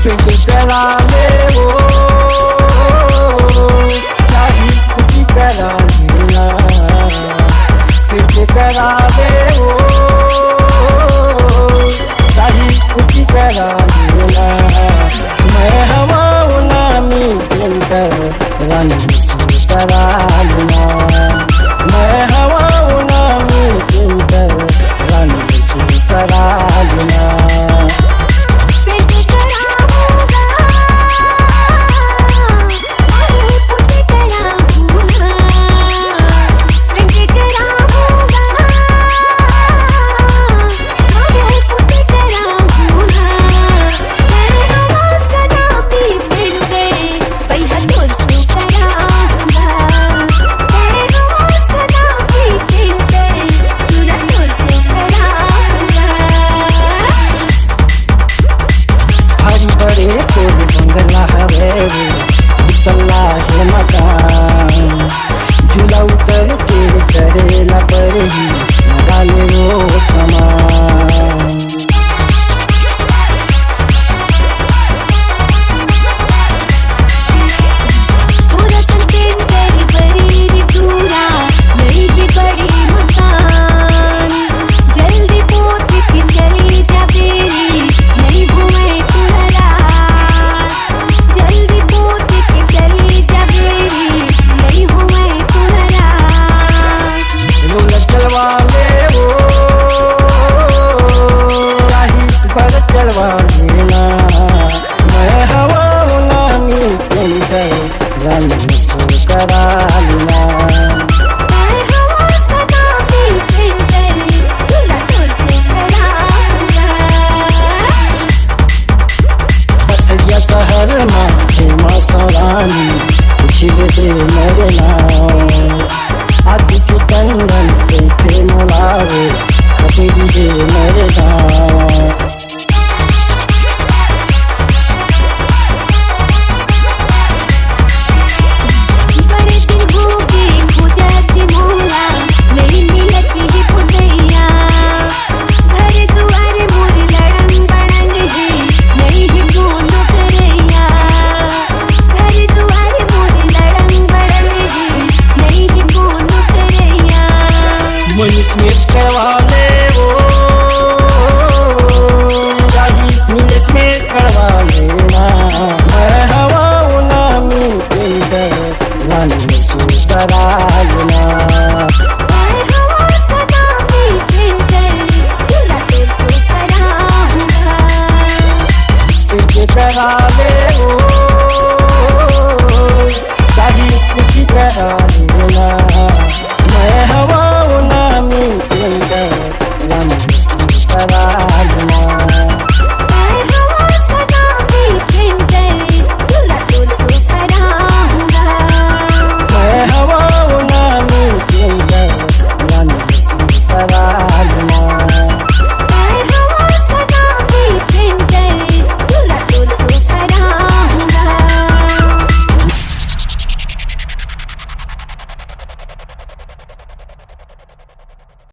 करा ले वो शादी खुशी करा लेना, करा ले वो शादी खुशी करा लेना। मैं हवा नामी पेंटर रानी करा लेना, मैं हवा नामी पेंटर रानी करा लेना। झूला उतर के करेला पर ही डाले वो समान। पूरा संकेत तेरी बड़ी पूरा नहीं भी बड़ी मकान, जल्दी पोत के चली जा बेरी नहीं घूमे तुहरा, जल्दी पोत के चली जा बेरी नहीं घूमे तुहरा। चलवा ले वो राही पर चलवा लेना, मैं हवा नामी पेंटर रानी करा लेना। शहर में हेमा सरानी पूछे मेरे नाम, आज के कंगन से मुलावे कभी दे मेरे नाम। बड़े दिन हो गए पूजा की मोला नहीं मिलती है पुदैया, घर दुआरे मोरी लड़न बड़न है नहीं है बोलो करैया, घर दुआरे मोरी लड़न बड़न है नहीं है बोलो करैया। मनीष में करवा ले वो राही नीलेश में करवा लेना, मैं हवा नामी पेंटर रानी करा लेना। करा ले वो शादी खुशी करा लेना।